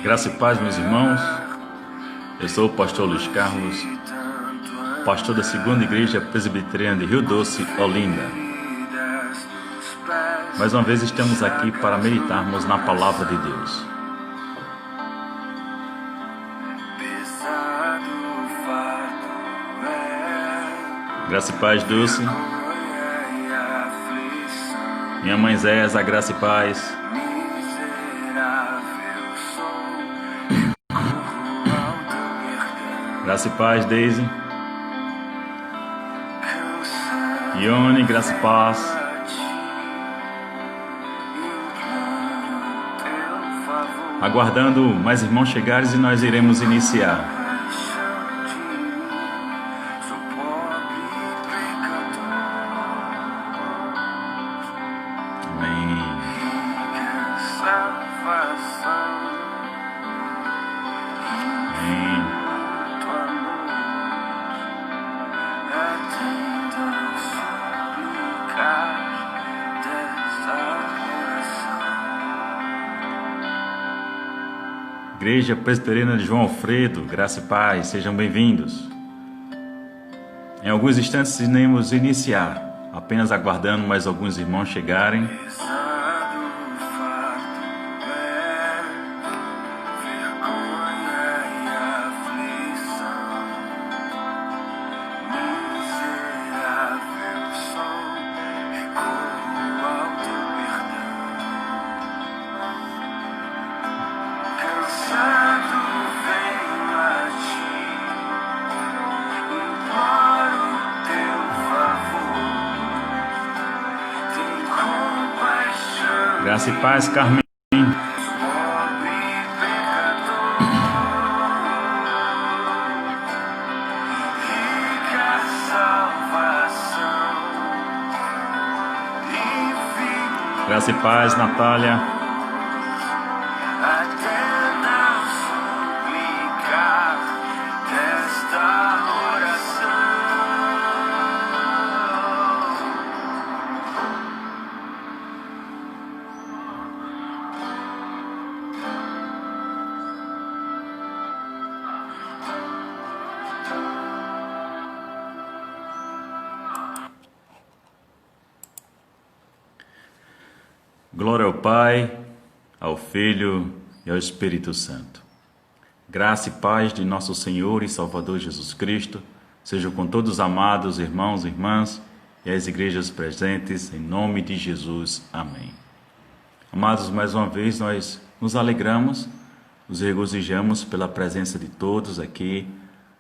Graça e paz, meus irmãos. Eu sou o pastor Luiz Carlos, pastor da Segunda Igreja Presbiteriana de Rio Doce, Olinda. Mais uma vez estamos aqui para meditarmos na Palavra de Deus. Graça e paz, Dulce. Minha mãe Zéias, a graça e paz. Graça e paz, Daisy. Ione, graça e paz. Aguardando mais irmãos chegarem e nós iremos iniciar. Igreja Presbiteriana de João Alfredo, graça e paz, sejam bem-vindos. Em alguns instantes iremos iniciar, apenas aguardando mais alguns irmãos chegarem. Graça e paz, Carmen. Graça e paz, Natália. Glória ao Pai, ao Filho e ao Espírito Santo. Graça e paz de nosso Senhor e Salvador Jesus Cristo sejam com todos os amados irmãos e irmãs e as igrejas presentes, em nome de Jesus. Amém. Amados, mais uma vez nós nos alegramos, nos regozijamos pela presença de todos aqui,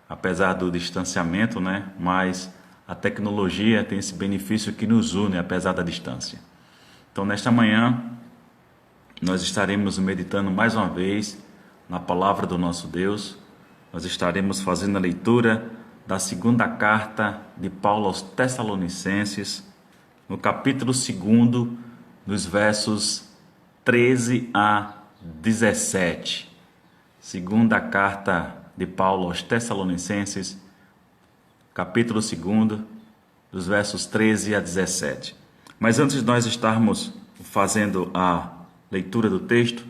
apesar do distanciamento, mas a tecnologia tem esse benefício que nos une, apesar da distância. Então, nesta manhã, nós estaremos meditando mais uma vez na palavra do nosso Deus. Nós estaremos fazendo a leitura da segunda carta de Paulo aos Tessalonicenses, no capítulo 2, nos versos 13 a 17. Segunda carta de Paulo aos Tessalonicenses, capítulo 2, dos versos 13 a 17. Mas antes de nós estarmos fazendo a leitura do texto,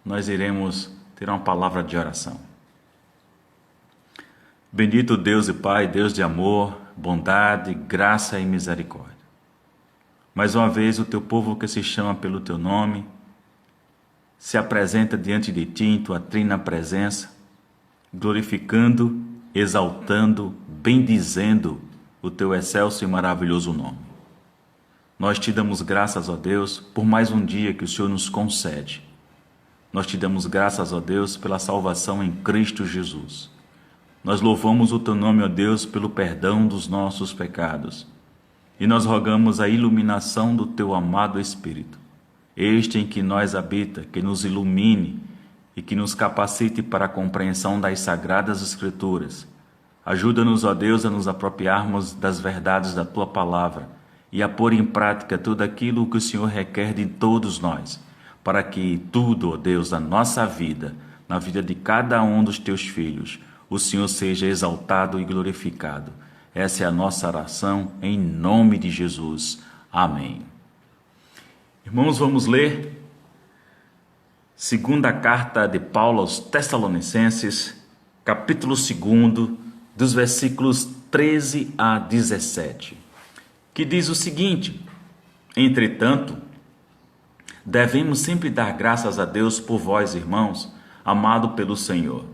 nós iremos ter uma palavra de oração. Bendito Deus e Pai, Deus de amor, bondade, graça e misericórdia. Mais uma vez o teu povo que se chama pelo teu nome, se apresenta diante de ti em tua trina presença, glorificando, exaltando, bendizendo o teu excelso e maravilhoso nome. Nós te damos graças, ó Deus, por mais um dia que o Senhor nos concede. Nós te damos graças, ó Deus, pela salvação em Cristo Jesus. Nós louvamos o teu nome, ó Deus, pelo perdão dos nossos pecados. E nós rogamos a iluminação do teu amado Espírito, este em que nós habita, que nos ilumine e que nos capacite para a compreensão das sagradas Escrituras. Ajuda-nos, ó Deus, a nos apropriarmos das verdades da tua palavra e a pôr em prática tudo aquilo que o Senhor requer de todos nós, para que tudo, ó Deus, na nossa vida, na vida de cada um dos teus filhos, o Senhor seja exaltado e glorificado. Essa é a nossa oração, em nome de Jesus. Amém. Irmãos, vamos ler Segunda carta de Paulo aos Tessalonicenses, capítulo 2, dos versículos 13 a 17, que diz o seguinte: Entretanto, devemos sempre dar graças a Deus por vós, irmãos, amado pelo Senhor,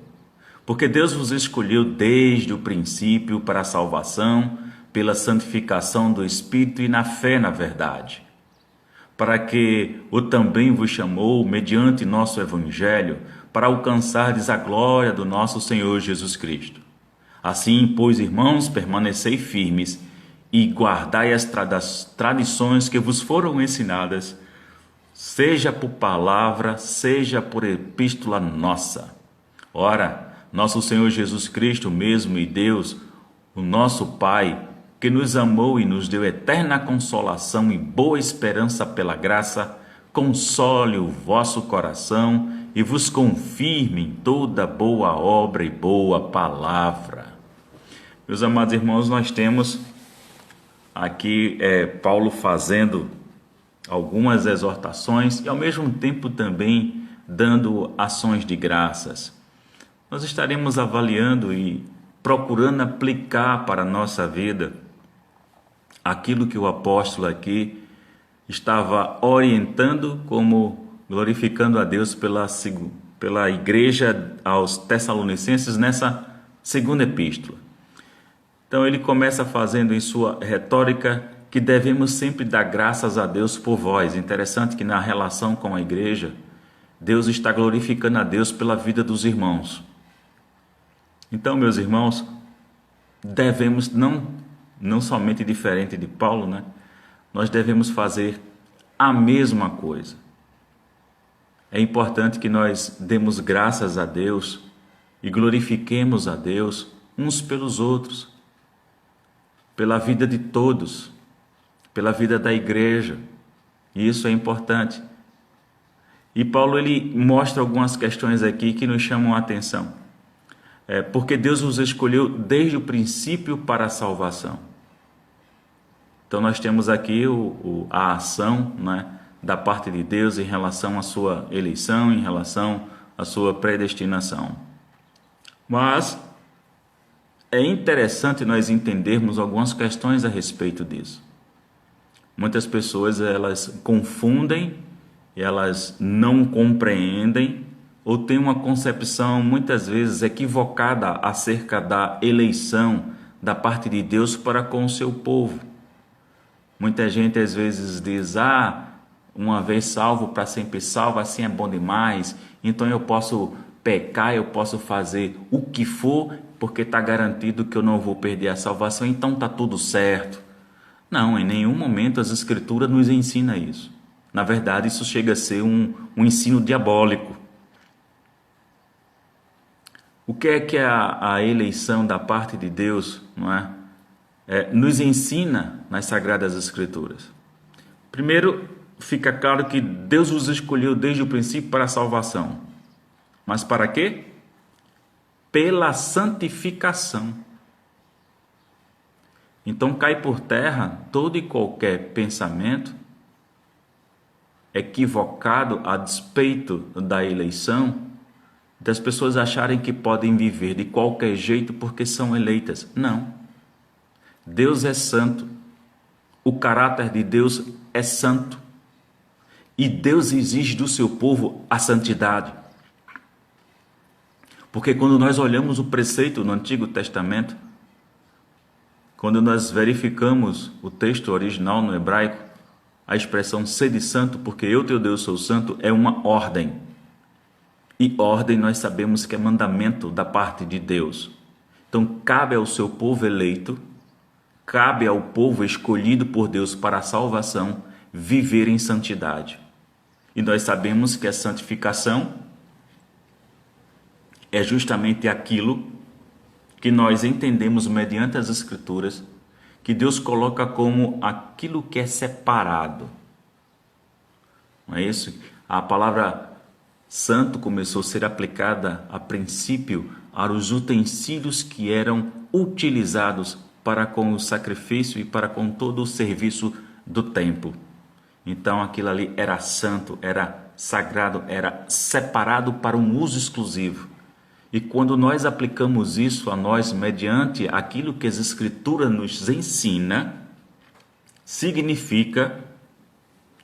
porque Deus vos escolheu desde o princípio para a salvação, pela santificação do Espírito e na fé na verdade, para que o também vos chamou, mediante nosso Evangelho, para alcançardes a glória do nosso Senhor Jesus Cristo. Assim, pois, irmãos, permanecei firmes e guardai as tradições que vos foram ensinadas, seja por palavra, seja por epístola nossa. Ora, nosso Senhor Jesus Cristo mesmo e Deus, o nosso Pai, que nos amou e nos deu eterna consolação e boa esperança pela graça, console o vosso coração e vos confirme em toda boa obra e boa palavra. Meus amados irmãos, nós temos aqui Paulo fazendo algumas exortações e ao mesmo tempo também dando ações de graças. Nós estaremos avaliando e procurando aplicar para a nossa vida aquilo que o apóstolo aqui estava orientando, como glorificando a Deus pela igreja aos Tessalonicenses nessa segunda epístola. Então ele começa fazendo em sua retórica que devemos sempre dar graças a Deus por vós. Interessante que na relação com a igreja, Deus está glorificando a Deus pela vida dos irmãos. Então, meus irmãos, devemos não somente diferente de Paulo, né? Nós devemos fazer a mesma coisa. É importante que nós demos graças a Deus e glorifiquemos a Deus uns pelos outros, pela vida de todos, pela vida da igreja. E isso é importante. E Paulo ele mostra algumas questões aqui que nos chamam a atenção. Porque Deus os escolheu desde o princípio para a salvação. Então nós temos aqui a ação, né, da parte de Deus em relação à sua eleição, em relação à sua predestinação. Mas é interessante nós entendermos algumas questões a respeito disso. Muitas pessoas elas confundem, elas não compreendem ou têm uma concepção muitas vezes equivocada acerca da eleição da parte de Deus para com o seu povo. Muita gente às vezes diz, uma vez salvo para sempre salvo, assim é bom demais, então eu posso pecar, eu posso fazer o que for, porque está garantido que eu não vou perder a salvação, então está tudo certo. Não, em nenhum momento as Escrituras nos ensinam isso. Na verdade, isso chega a ser um ensino diabólico. O que é a eleição da parte de Deus, não é? Nos ensina nas Sagradas Escrituras. Primeiro, fica claro que Deus os escolheu desde o princípio para a salvação. Mas para quê? Pela santificação. Então cai por terra todo e qualquer pensamento equivocado a despeito da eleição, das pessoas acharem que podem viver de qualquer jeito porque são eleitas. Não. Deus é santo. O caráter de Deus é santo. E Deus exige do seu povo a santidade. Porque quando nós olhamos o preceito no Antigo Testamento, quando nós verificamos o texto original no hebraico, a expressão sede santo, porque eu, teu Deus, sou santo, é uma ordem. E ordem nós sabemos que é mandamento da parte de Deus. Então cabe ao seu povo eleito, cabe ao povo escolhido por Deus para a salvação, viver em santidade. E nós sabemos que a santificação é justamente aquilo que nós entendemos mediante as Escrituras, que Deus coloca como aquilo que é separado. Não é isso? A palavra santo começou a ser aplicada a princípio aos utensílios que eram utilizados para com o sacrifício e para com todo o serviço do templo. Então aquilo ali era santo, era sagrado, era separado para um uso exclusivo. E quando nós aplicamos isso a nós mediante aquilo que as Escrituras nos ensina, significa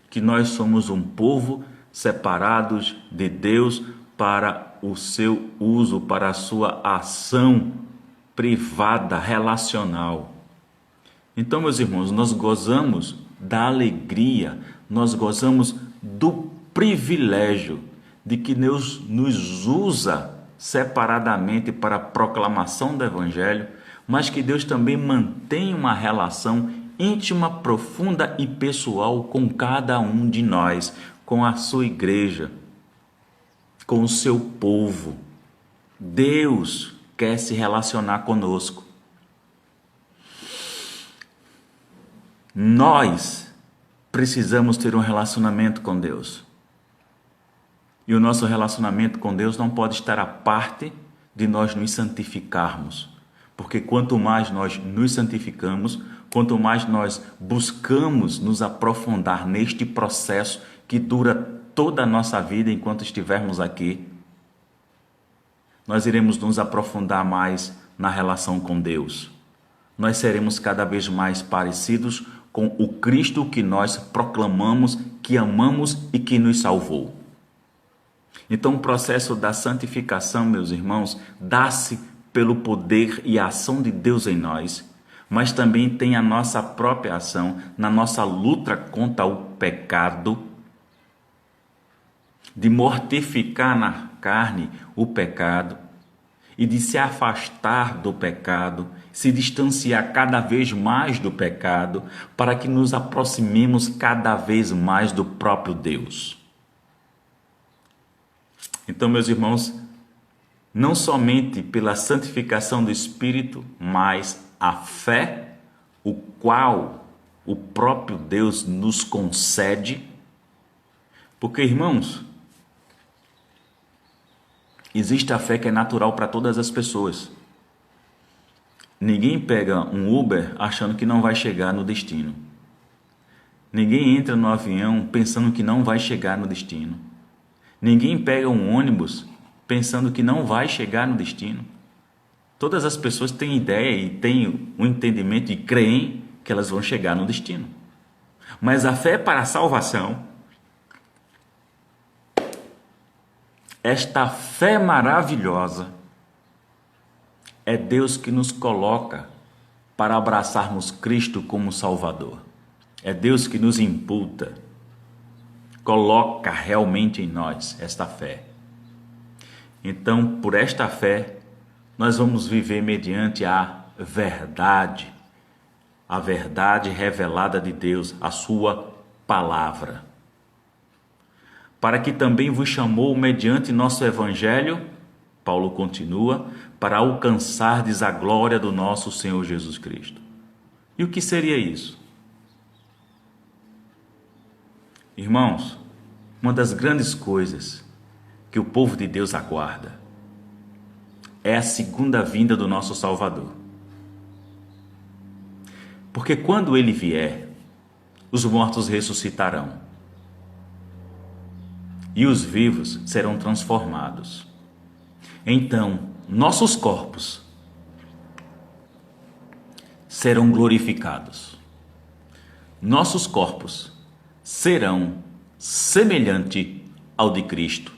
que nós somos um povo separados de Deus para o seu uso, para a sua ação privada, relacional. Então, meus irmãos, nós gozamos da alegria, nós gozamos do privilégio de que Deus nos usa separadamente para a proclamação do Evangelho, mas que Deus também mantém uma relação íntima, profunda e pessoal com cada um de nós, com a sua igreja, com o seu povo. Deus quer se relacionar conosco. Nós precisamos ter um relacionamento com Deus. E o nosso relacionamento com Deus não pode estar à parte de nós nos santificarmos. Porque quanto mais nós nos santificamos, quanto mais nós buscamos nos aprofundar neste processo que dura toda a nossa vida enquanto estivermos aqui, nós iremos nos aprofundar mais na relação com Deus. Nós seremos cada vez mais parecidos com o Cristo que nós proclamamos, que amamos e que nos salvou. Então, o processo da santificação, meus irmãos, dá-se pelo poder e a ação de Deus em nós, mas também tem a nossa própria ação na nossa luta contra o pecado, de mortificar na carne o pecado e de se afastar do pecado, se distanciar cada vez mais do pecado, para que nos aproximemos cada vez mais do próprio Deus. Então, meus irmãos, não somente pela santificação do Espírito, mas a fé, o qual o próprio Deus nos concede. Porque, irmãos, existe a fé que é natural para todas as pessoas. Ninguém pega um Uber achando que não vai chegar no destino. Ninguém entra no avião pensando que não vai chegar no destino. Ninguém pega um ônibus pensando que não vai chegar no destino. Todas as pessoas têm ideia e têm um entendimento e creem que elas vão chegar no destino. Mas a fé para a salvação, esta fé maravilhosa, é Deus que nos coloca para abraçarmos Cristo como Salvador. É Deus que nos imputa, coloca realmente em nós esta fé. Então, por esta fé, nós vamos viver mediante a verdade revelada de Deus, a sua palavra. Para que também vos chamou mediante nosso evangelho, Paulo continua, para alcançardes a glória do nosso Senhor Jesus Cristo. E o que seria isso? Irmãos, uma das grandes coisas que o povo de Deus aguarda é a segunda vinda do nosso Salvador. Porque quando ele vier, os mortos ressuscitarão e os vivos serão transformados. Então, nossos corpos serão glorificados. Nossos corpos serão semelhante ao de Cristo.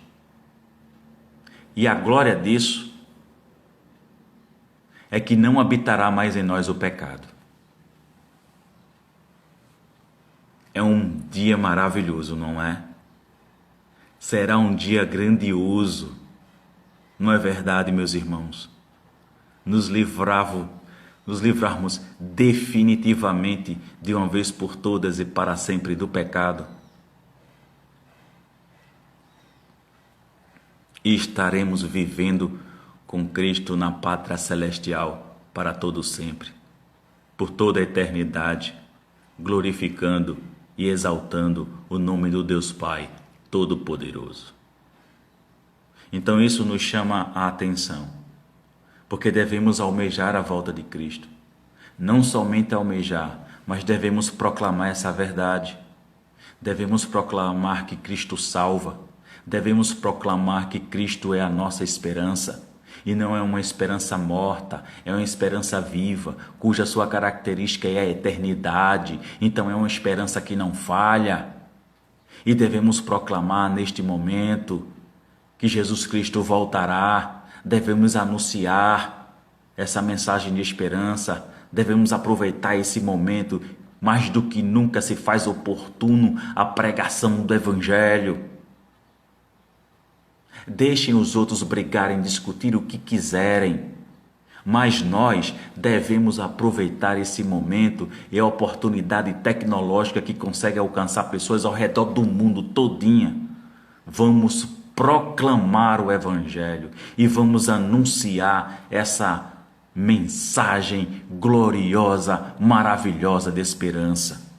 E a glória disso é que não habitará mais em nós o pecado. É um dia maravilhoso, não é? Será um dia grandioso. Não é verdade, meus irmãos? Nos livrarmos definitivamente de uma vez por todas e para sempre do pecado. E estaremos vivendo com Cristo na pátria celestial para todo sempre, por toda a eternidade, glorificando e exaltando o nome do Deus Pai Todo-Poderoso. Então isso nos chama a atenção, porque devemos almejar a volta de Cristo. Não somente almejar, mas devemos proclamar essa verdade. Devemos proclamar que Cristo salva. Devemos proclamar que Cristo é a nossa esperança. E não é uma esperança morta, é uma esperança viva, cuja sua característica é a eternidade. Então é uma esperança que não falha. E devemos proclamar neste momento que Jesus Cristo voltará. Devemos anunciar essa mensagem de esperança. Devemos aproveitar esse momento. Mais do que nunca se faz oportuno a pregação do Evangelho. Deixem os outros brigarem, discutir o que quiserem. Mas nós devemos aproveitar esse momento e a oportunidade tecnológica que consegue alcançar pessoas ao redor do mundo todinha. Vamos proclamar o Evangelho e vamos anunciar essa mensagem gloriosa, maravilhosa de esperança.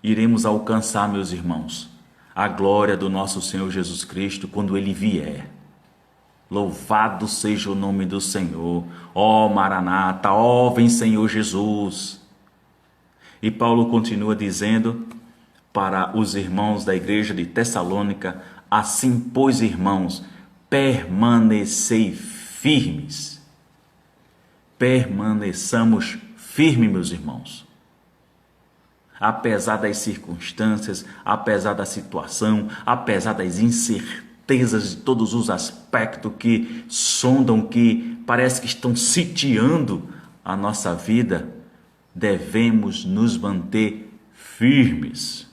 Iremos alcançar, meus irmãos, a glória do nosso Senhor Jesus Cristo quando Ele vier. Louvado seja o nome do Senhor. Ó Maranata, ó vem Senhor Jesus. E Paulo continua dizendo para os irmãos da igreja de Tessalônica: assim, pois, irmãos, permanecei firmes. Permaneçamos firmes, meus irmãos. Apesar das circunstâncias, apesar da situação, apesar das incertezas de todos os aspectos que sondam, que parece que estão sitiando a nossa vida, devemos nos manter firmes.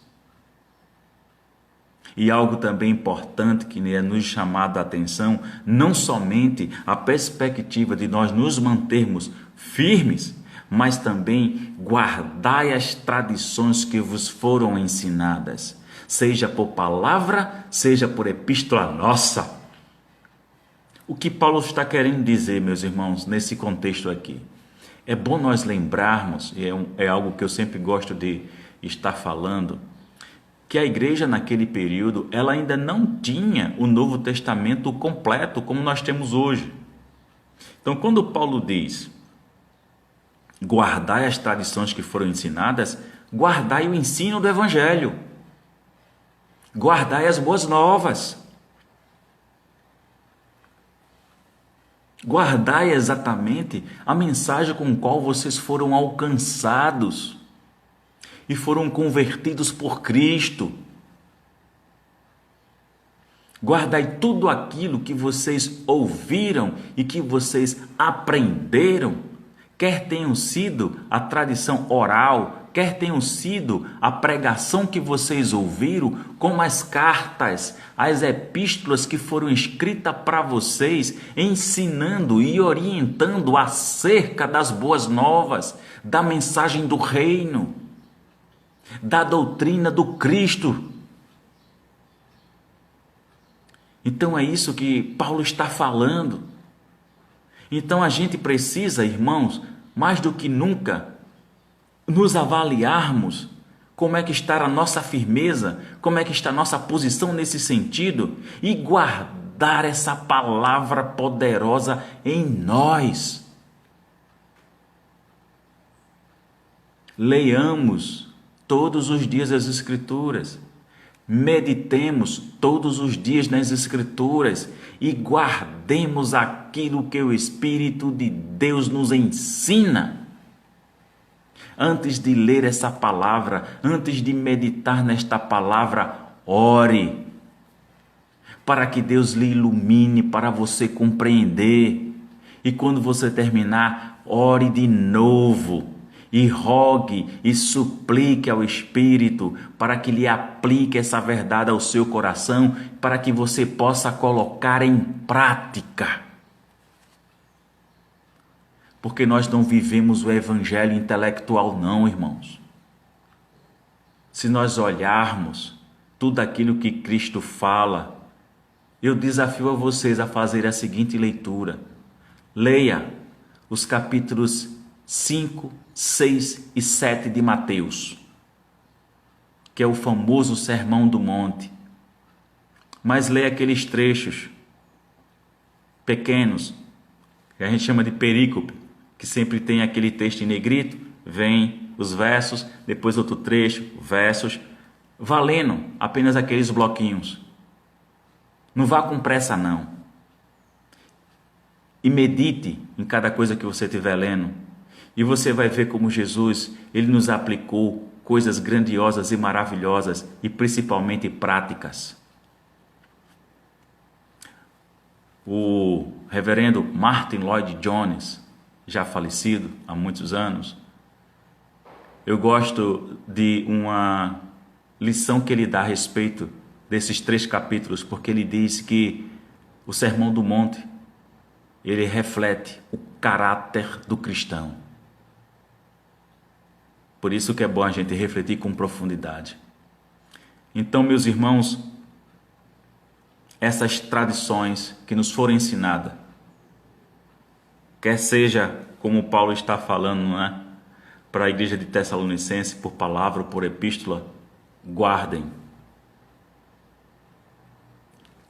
E algo também importante que é nos chamado a atenção, não somente a perspectiva de nós nos mantermos firmes, mas também guardai as tradições que vos foram ensinadas, seja por palavra, seja por epístola nossa. O que Paulo está querendo dizer, meus irmãos, nesse contexto aqui? É bom nós lembrarmos, e é algo que eu sempre gosto de estar falando, que a igreja naquele período, ela ainda não tinha o Novo Testamento completo como nós temos hoje. Então, quando Paulo diz, guardai as tradições que foram ensinadas, guardai o ensino do Evangelho. Guardai as boas novas. Guardai exatamente a mensagem com a qual vocês foram alcançados e foram convertidos por Cristo. Guardai tudo aquilo que vocês ouviram e que vocês aprenderam, quer tenham sido a tradição oral, quer tenham sido a pregação que vocês ouviram, como as cartas, as epístolas que foram escritas para vocês, ensinando e orientando acerca das boas novas, da mensagem do reino, da doutrina do Cristo. Então é isso que Paulo está falando. Então a gente precisa, irmãos, mais do que nunca, nos avaliarmos como é que está a nossa firmeza, como é que está a nossa posição nesse sentido e guardar essa palavra poderosa em nós. Leiamos todos os dias as Escrituras, meditemos todos os dias nas Escrituras e guardemos aquilo que o Espírito de Deus nos ensina. Antes de ler essa palavra, antes de meditar nesta palavra, ore, para que Deus lhe ilumine, para você compreender. E quando você terminar, ore de novo. E rogue e suplique ao Espírito para que lhe aplique essa verdade ao seu coração, para que você possa colocar em prática. Porque nós não vivemos o evangelho intelectual não, irmãos. Se nós olharmos tudo aquilo que Cristo fala, eu desafio a vocês a fazer a seguinte leitura. Leia os capítulos 5, 6 e 7 de Mateus, que é o famoso Sermão do Monte. Mas leia aqueles trechos pequenos, que a gente chama de perícope, que sempre tem aquele texto em negrito, vem os versos, depois outro trecho, versos, valendo apenas aqueles bloquinhos. Não vá com pressa, não. E medite em cada coisa que você estiver lendo. E você vai ver como Jesus, ele nos aplicou coisas grandiosas e maravilhosas e principalmente práticas. O reverendo Martin Lloyd Jones, já falecido há muitos anos, eu gosto de uma lição que ele dá a respeito desses 3 capítulos, porque ele diz que o Sermão do Monte, ele reflete o caráter do cristão. Por isso que é bom a gente refletir com profundidade. Então, meus irmãos, essas tradições que nos foram ensinadas, quer seja como Paulo está falando, não é? Para a igreja de Tessalonicense, por palavra ou por epístola, guardem.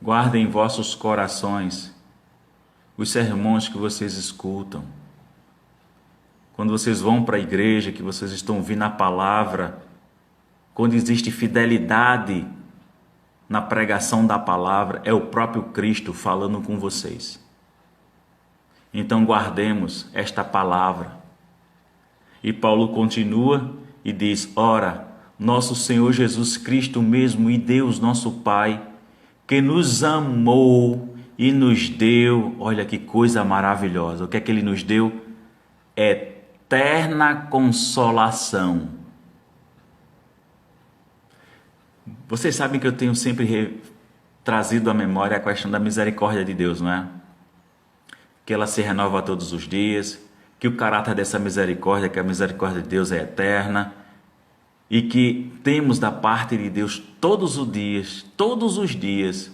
Guardem em vossos corações os sermões que vocês escutam. Quando vocês vão para a igreja, que vocês estão ouvindo a palavra, quando existe fidelidade na pregação da palavra, é o próprio Cristo falando com vocês. Então guardemos esta palavra. E Paulo continua e diz: ora, nosso Senhor Jesus Cristo mesmo e Deus nosso Pai, que nos amou e nos deu, olha que coisa maravilhosa, o que é que ele nos deu? Eterna consolação. Vocês sabem que eu tenho sempre trazido à memória a questão da misericórdia de Deus, não é? Que ela se renova todos os dias, que o caráter dessa misericórdia, que a misericórdia de Deus é eterna, e que temos da parte de Deus todos os dias,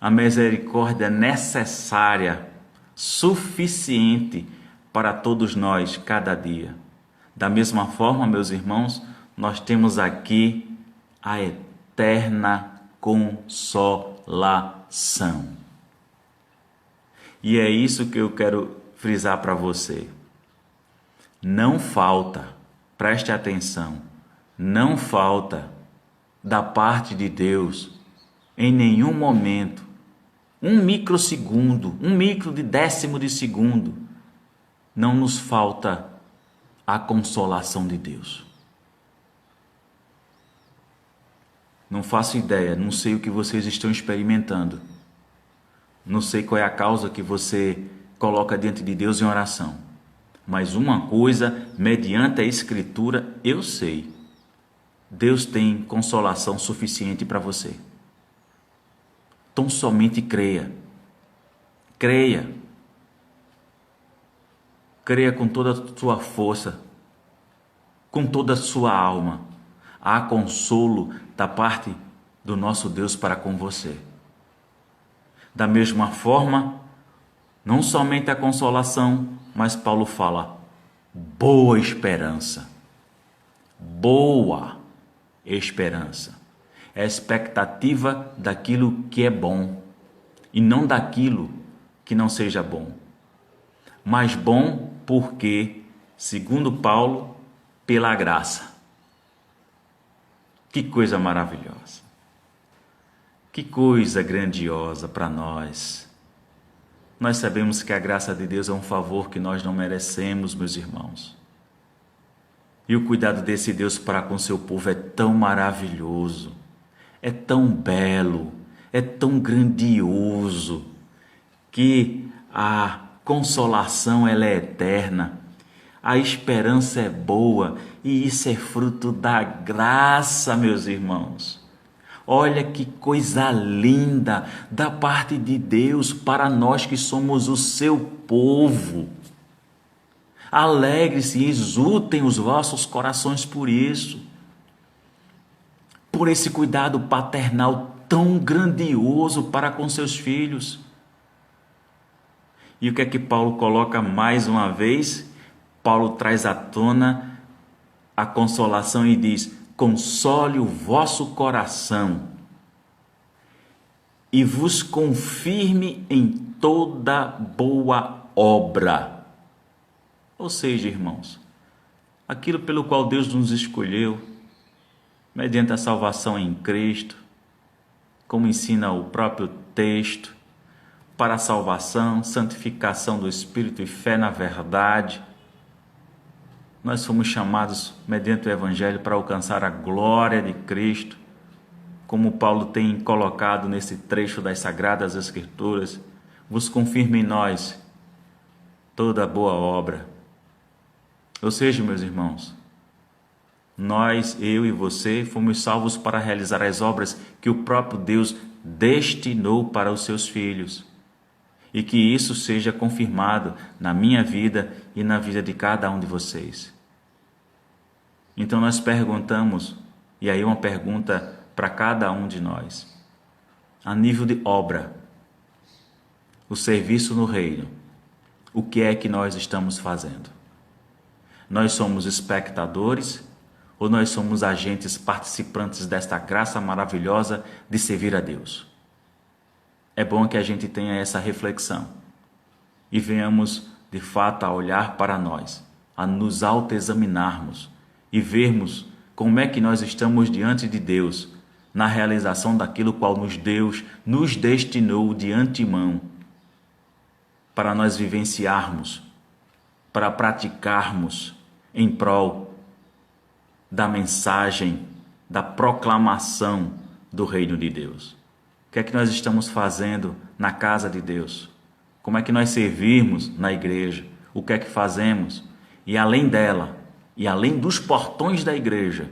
a misericórdia necessária, suficiente para todos nós cada dia. Da mesma forma, meus irmãos, nós temos aqui a eterna consolação. E é isso que eu quero frisar para você. Não falta, preste atenção, não falta da parte de Deus em nenhum momento, um microsegundo, um micro de décimo de segundo, não nos falta a consolação de Deus. Não faço ideia, não sei o que vocês estão experimentando. Não sei qual é a causa que você coloca diante de Deus em oração. Mas uma coisa, mediante a Escritura, eu sei. Deus tem consolação suficiente para você. Então somente creia. Creia. Creia com toda a sua força, com toda a sua alma. Há consolo da parte do nosso Deus para com você. Da mesma forma, não somente a consolação, mas Paulo fala, boa esperança. Boa esperança. É a expectativa daquilo que é bom e não daquilo que não seja bom. Mas bom porque, segundo Paulo, pela graça. Que coisa maravilhosa. Que coisa grandiosa para nós. Nós sabemos que a graça de Deus é um favor que nós não merecemos, meus irmãos. E o cuidado desse Deus para com seu povo é tão maravilhoso, é tão belo, é tão grandioso, que a consolação ela é eterna, a esperança é boa e isso é fruto da graça, meus irmãos. Olha que coisa linda da parte de Deus para nós que somos o seu povo. Alegre-se e exultem os vossos corações por isso. Por esse cuidado paternal tão grandioso para com seus filhos. E o que é que Paulo coloca mais uma vez? Paulo traz à tona a consolação e diz: console o vosso coração e vos confirme em toda boa obra. Ou seja, irmãos, aquilo pelo qual Deus nos escolheu, mediante a salvação em Cristo, como ensina o próprio texto, para a salvação, santificação do Espírito e fé na verdade. Nós fomos chamados, mediante o Evangelho, para alcançar a glória de Cristo, como Paulo tem colocado nesse trecho das Sagradas Escrituras. Vos confirma em nós toda boa obra. Ou seja, meus irmãos, nós, eu e você, fomos salvos para realizar as obras que o próprio Deus destinou para os seus filhos. E que isso seja confirmado na minha vida e na vida de cada um de vocês. Então nós perguntamos, e aí uma pergunta para cada um de nós, a nível de obra, o serviço no reino, o que é que nós estamos fazendo? Nós somos espectadores ou nós somos agentes participantes desta graça maravilhosa de servir a Deus? É bom que a gente tenha essa reflexão e venhamos, de fato, a olhar para nós, a nos autoexaminarmos e vermos como é que nós estamos diante de Deus na realização daquilo qual Deus nos destinou de antemão para nós vivenciarmos, para praticarmos em prol da mensagem, da proclamação do reino de Deus. O que é que nós estamos fazendo na casa de Deus? Como é que nós servimos na igreja? O que é que fazemos? E além dela, e além dos portões da igreja,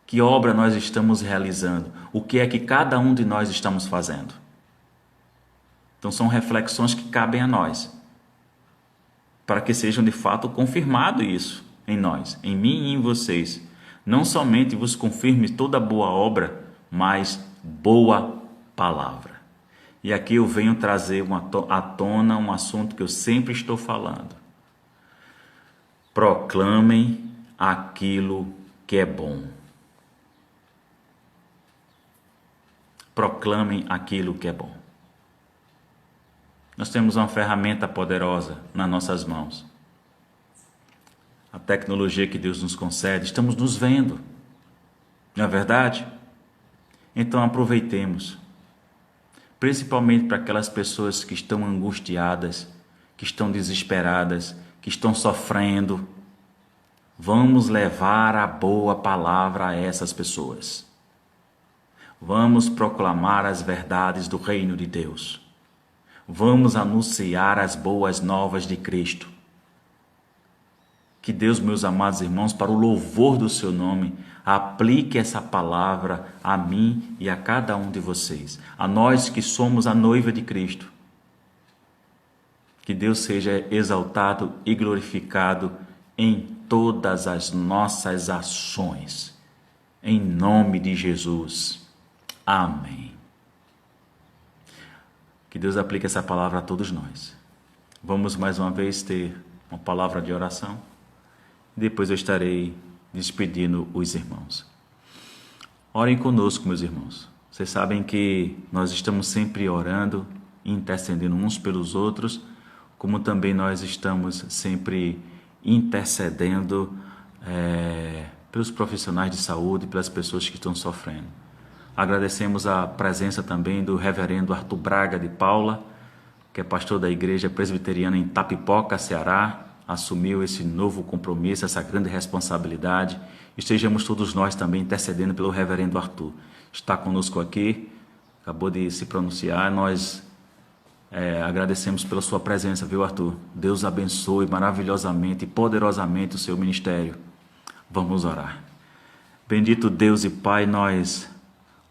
que obra nós estamos realizando? O que é que cada um de nós estamos fazendo? Então são reflexões que cabem a nós, para que sejam de fato confirmado isso em nós, em mim e em vocês. Não somente vos confirme toda boa obra, mas boa palavra. E aqui eu venho trazer à tona um assunto que eu sempre estou falando. Proclamem aquilo que é bom. Proclamem aquilo que é bom. Nós temos uma ferramenta poderosa nas nossas mãos. A tecnologia que Deus nos concede, estamos nos vendo. Não é verdade? Então aproveitemos. Principalmente para aquelas pessoas que estão angustiadas, que estão desesperadas, que estão sofrendo. Vamos levar a boa palavra a essas pessoas. Vamos proclamar as verdades do reino de Deus. Vamos anunciar as boas novas de Cristo. Que Deus, meus amados irmãos, para o louvor do seu nome, aplique essa palavra a mim e a cada um de vocês, a nós que somos a noiva de Cristo. Que Deus seja exaltado e glorificado em todas as nossas ações. Em nome de Jesus. Amém. Que Deus aplique essa palavra a todos nós. Vamos mais uma vez ter uma palavra de oração. Depois eu estarei despedindo os irmãos. Orem conosco, meus irmãos. Vocês sabem que nós estamos sempre orando, intercedendo uns pelos outros, como também nós estamos sempre intercedendo pelos profissionais de saúde, pelas pessoas que estão sofrendo. Agradecemos a presença também do reverendo Arthur Braga de Paula, que é pastor da Igreja Presbiteriana em Tapipoca, Ceará, assumiu esse novo compromisso, essa grande responsabilidade. Estejamos todos nós também intercedendo pelo reverendo Arthur. Está conosco aqui, acabou de se pronunciar, nós agradecemos pela sua presença, viu, Arthur? Deus abençoe maravilhosamente e poderosamente o seu ministério. Vamos orar. Bendito Deus e Pai, nós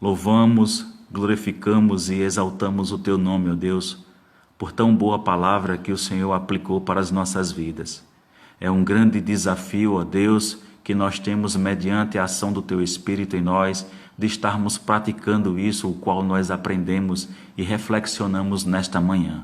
louvamos, glorificamos e exaltamos o teu nome, ó Deus, por tão boa palavra que o Senhor aplicou para as nossas vidas. É um grande desafio, ó Deus, que nós temos mediante a ação do teu Espírito em nós, de estarmos praticando isso, o qual nós aprendemos e reflexionamos nesta manhã.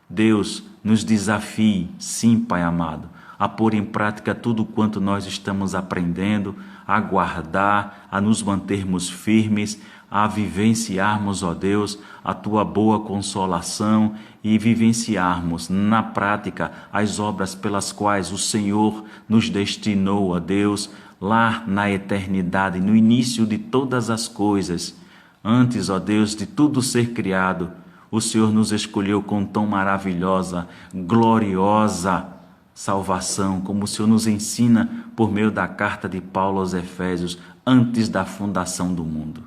Deus, nos desafie, sim, Pai amado, a pôr em prática tudo quanto nós estamos aprendendo, a guardar, a nos mantermos firmes, a vivenciarmos, ó Deus, a tua boa consolação e vivenciarmos na prática as obras pelas quais o Senhor nos destinou, ó Deus, lá na eternidade, no início de todas as coisas, antes, ó Deus, de tudo ser criado, o Senhor nos escolheu com tão maravilhosa, gloriosa salvação, como o Senhor nos ensina por meio da carta de Paulo aos Efésios, antes da fundação do mundo.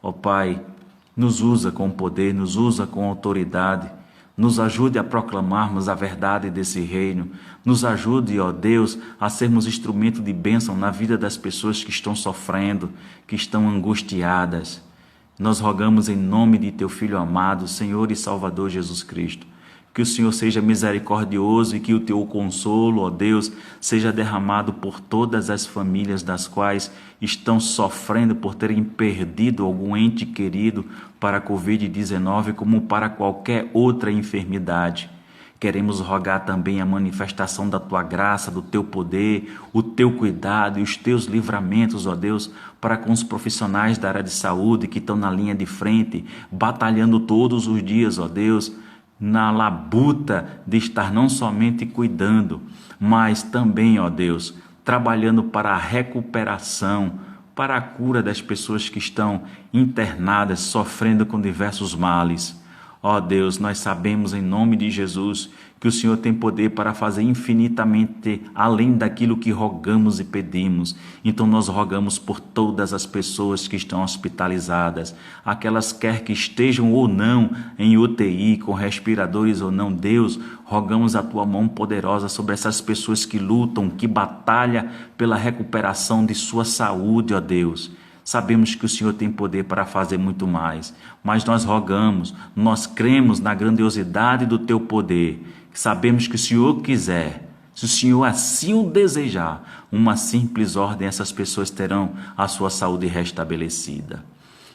Ó Pai, nos usa com poder, nos usa com autoridade, nos ajude a proclamarmos a verdade desse reino, nos ajude, ó Deus, a sermos instrumento de bênção na vida das pessoas que estão sofrendo, que estão angustiadas. Nós rogamos em nome de Teu Filho amado, Senhor e Salvador Jesus Cristo, que o Senhor seja misericordioso e que o Teu consolo, ó Deus, seja derramado por todas as famílias das quais estão sofrendo por terem perdido algum ente querido para a Covid-19, como para qualquer outra enfermidade. Queremos rogar também a manifestação da Tua graça, do Teu poder, o Teu cuidado e os Teus livramentos, ó Deus, para com os profissionais da área de saúde que estão na linha de frente, batalhando todos os dias, ó Deus, na labuta de estar não somente cuidando, mas também, ó Deus, trabalhando para a recuperação, para a cura das pessoas que estão internadas, sofrendo com diversos males. Ó Deus, nós sabemos em nome de Jesus que o Senhor tem poder para fazer infinitamente além daquilo que rogamos e pedimos. Então nós rogamos por todas as pessoas que estão hospitalizadas, aquelas quer que estejam ou não em UTI, com respiradores ou não. Deus, rogamos a Tua mão poderosa sobre essas pessoas que lutam, que batalham pela recuperação de sua saúde, ó Deus. Sabemos que o Senhor tem poder para fazer muito mais, mas nós rogamos, nós cremos na grandiosidade do Teu poder. Sabemos que o Senhor quiser, se o Senhor assim o desejar, uma simples ordem, essas pessoas terão a sua saúde restabelecida.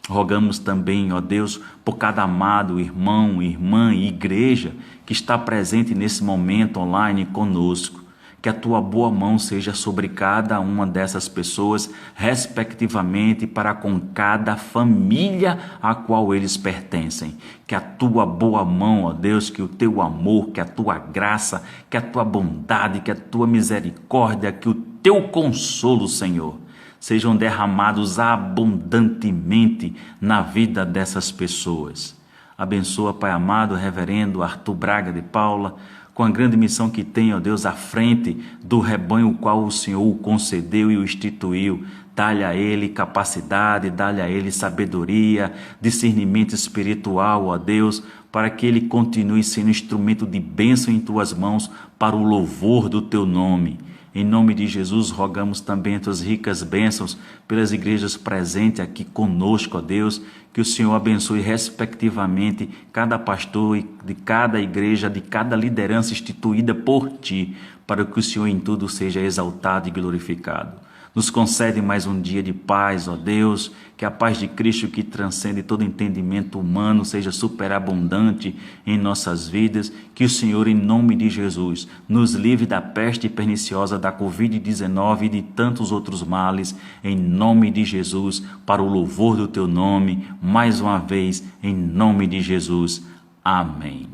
Rogamos também, ó Deus, por cada amado irmão, irmã e igreja que está presente nesse momento online conosco. Que a Tua boa mão seja sobre cada uma dessas pessoas, respectivamente, para com cada família a qual eles pertencem. Que a Tua boa mão, ó Deus, que o Teu amor, que a Tua graça, que a Tua bondade, que a Tua misericórdia, que o Teu consolo, Senhor, sejam derramados abundantemente na vida dessas pessoas. Abençoa, Pai amado, reverendo Arthur Braga de Paula, com a grande missão que tem, ó Deus, à frente do rebanho o qual o Senhor o concedeu e o instituiu. Dá-lhe a ele capacidade, dá-lhe a ele sabedoria, discernimento espiritual, ó Deus, para que ele continue sendo instrumento de bênção em Tuas mãos para o louvor do Teu nome. Em nome de Jesus, rogamos também Tuas ricas bênçãos pelas igrejas presentes aqui conosco, ó Deus, que o Senhor abençoe respectivamente cada pastor de cada igreja, de cada liderança instituída por Ti, para que o Senhor em tudo seja exaltado e glorificado. Nos concede mais um dia de paz, ó Deus, que a paz de Cristo que transcende todo entendimento humano seja superabundante em nossas vidas, que o Senhor, em nome de Jesus, nos livre da peste perniciosa da Covid-19 e de tantos outros males, em nome de Jesus, para o louvor do Teu nome, mais uma vez, em nome de Jesus. Amém.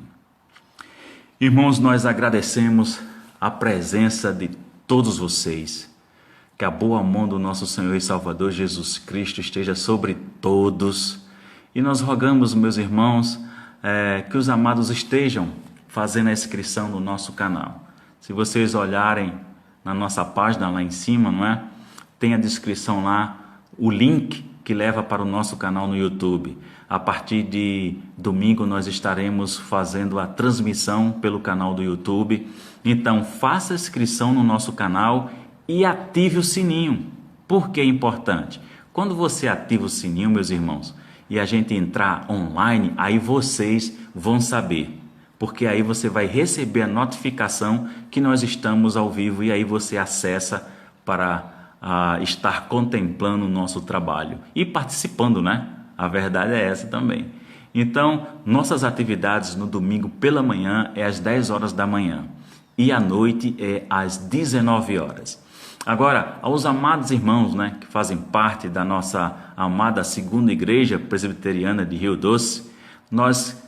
Irmãos, nós agradecemos a presença de todos vocês. Que a boa mão do nosso Senhor e Salvador Jesus Cristo esteja sobre todos. E nós rogamos, meus irmãos, que os amados estejam fazendo a inscrição no nosso canal. Se vocês olharem na nossa página lá em cima, não é? Tem a descrição lá, o link que leva para o nosso canal no YouTube. A partir de domingo nós estaremos fazendo a transmissão pelo canal do YouTube. Então faça a inscrição no nosso canal e ative o sininho. Por que é importante? Quando você ativa o sininho, meus irmãos, e a gente entrar online, aí vocês vão saber. Porque aí você vai receber a notificação que nós estamos ao vivo e aí você acessa para estar contemplando o nosso trabalho e participando, né? A verdade é essa também. Então, nossas atividades no domingo pela manhã é às 10 horas da manhã e à noite é às 19 horas. Agora, aos amados irmãos, né, que fazem parte da nossa amada segunda igreja presbiteriana de Rio Doce, nós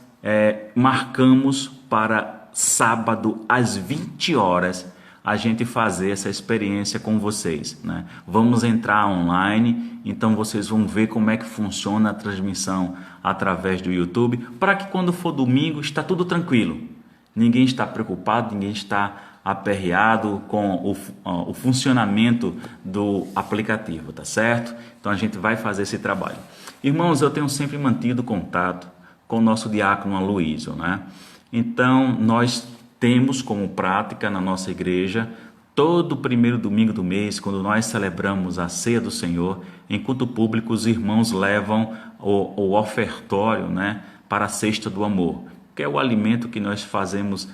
marcamos para sábado às 20 horas a gente fazer essa experiência com vocês, né? Vamos entrar online, então vocês vão ver como é que funciona a transmissão através do YouTube, para que quando for domingo está tudo tranquilo. Ninguém está preocupado, ninguém está aperreado com o funcionamento do aplicativo, tá certo? Então a gente vai fazer esse trabalho. Irmãos, eu tenho sempre mantido contato com o nosso diácono Aloísio, né? Então nós temos como prática na nossa igreja, todo primeiro domingo do mês, quando nós celebramos a ceia do Senhor, em culto público, os irmãos levam o ofertório, né, para a cesta do amor, que é o alimento que nós fazemos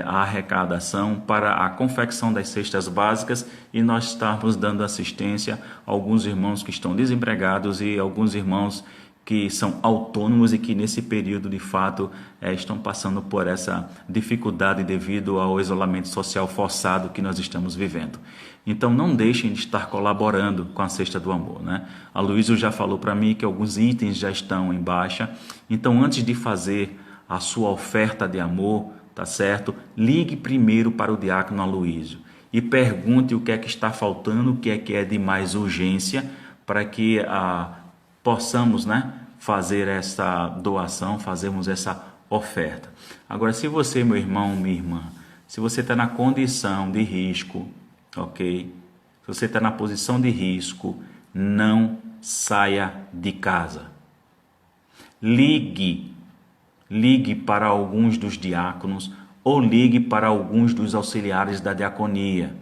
a arrecadação para a confecção das cestas básicas, e nós estamos dando assistência a alguns irmãos que estão desempregados e alguns irmãos que são autônomos e que nesse período de fato estão passando por essa dificuldade devido ao isolamento social forçado que nós estamos vivendo. Então não deixem de estar colaborando com a Cesta do Amor, né? A Luísa já falou para mim que alguns itens já estão em baixa, então antes de fazer a sua oferta de amor, tá certo? Ligue primeiro para o diácono Aloísio e pergunte o que é que está faltando, o que é de mais urgência, para que possamos, né, fazer essa doação, fazermos essa oferta. Agora, se você, meu irmão, minha irmã, se você está na condição de risco, ok? Se você está na posição de risco, não saia de casa. Ligue para alguns dos diáconos ou ligue para alguns dos auxiliares da diaconia.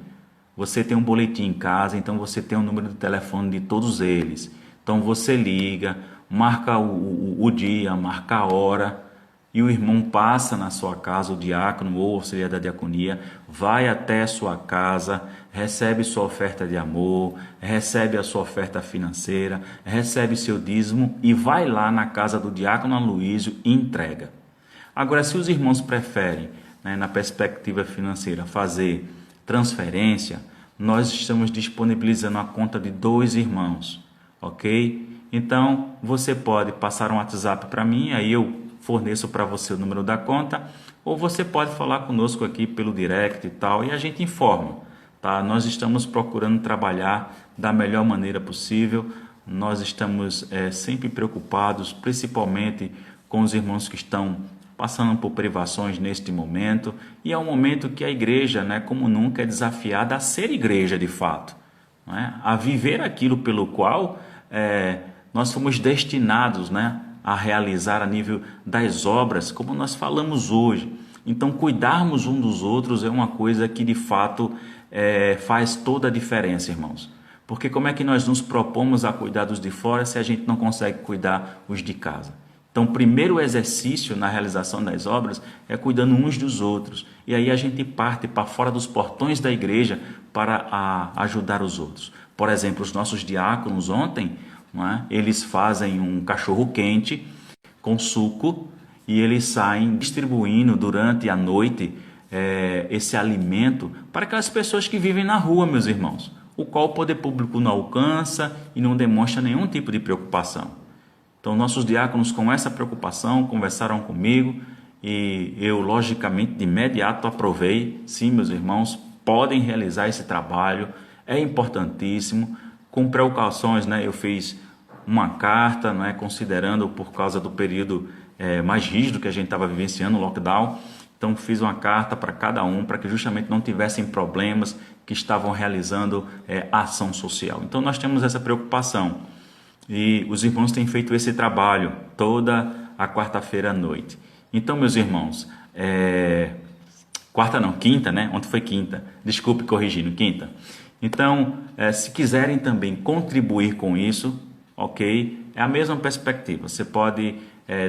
Você tem um boletim em casa, então você tem o número de telefone de todos eles. Então você liga, marca o dia, marca a hora, e o irmão passa na sua casa, o diácono ou o auxiliar da diaconia, vai até a sua casa, recebe sua oferta de amor, recebe a sua oferta financeira, recebe seu dízimo e vai lá na casa do diácono Aloísio e entrega. Agora, se os irmãos preferem, né, na perspectiva financeira, fazer transferência, nós estamos disponibilizando a conta de 2 irmãos. Ok? Então você pode passar um WhatsApp para mim, aí eu forneço para você o número da conta, ou você pode falar conosco aqui pelo direct e tal, e a gente informa, tá? Nós estamos procurando trabalhar da melhor maneira possível, nós estamos sempre preocupados, principalmente com os irmãos que estão passando por privações neste momento, e é um momento que a igreja, né, como nunca, é desafiada a ser igreja de fato, né? A viver aquilo pelo qual nós fomos destinados, né, a realizar a nível das obras, como nós falamos hoje. Então, cuidarmos um dos outros é uma coisa que de fato faz toda a diferença, irmãos. Porque como é que nós nos propomos a cuidar dos de fora se a gente não consegue cuidar os de casa? Então, o primeiro exercício na realização das obras é cuidando uns dos outros. E aí a gente parte para fora dos portões da igreja para ajudar os outros. Por exemplo, os nossos diáconos ontem, não é? Eles fazem um cachorro quente com suco e eles saem distribuindo durante a noite esse alimento para aquelas pessoas que vivem na rua, meus irmãos, o qual o poder público não alcança e não demonstra nenhum tipo de preocupação. Então, nossos diáconos, com essa preocupação, conversaram comigo e eu, logicamente, de imediato aprovei. Sim, meus irmãos, podem realizar esse trabalho, é importantíssimo. Com precauções, né? Eu fiz uma carta, né? Considerando por causa do período mais rígido que a gente estava vivenciando, o lockdown. Então, fiz uma carta para cada um, para que justamente não tivessem problemas que estavam realizando ação social. Então, nós temos essa preocupação. E os irmãos têm feito esse trabalho toda a quarta-feira à noite. Então, meus irmãos, quinta, né? Ontem foi quinta. Desculpe corrigindo, quinta. Então, se quiserem também contribuir com isso, ok? É a mesma perspectiva. Você pode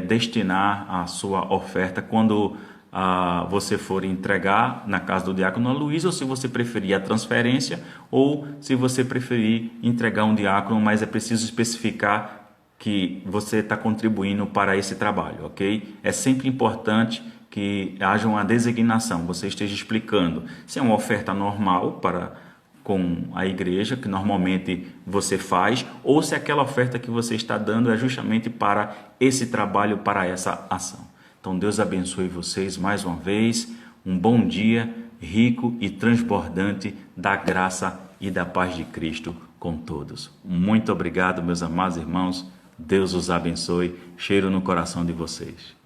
destinar a sua oferta quando você for entregar na casa do diácono Luiz, ou se você preferir a transferência, ou se você preferir entregar um diácono, mas é preciso especificar que você está contribuindo para esse trabalho, ok? É sempre importante que haja uma designação, você esteja explicando se é uma oferta normal com a igreja, que normalmente você faz, ou se aquela oferta que você está dando é justamente para esse trabalho, para essa ação. Então, Deus abençoe vocês mais uma vez, um bom dia, rico e transbordante da graça e da paz de Cristo com todos. Muito obrigado, meus amados irmãos. Deus os abençoe. Cheiro no coração de vocês.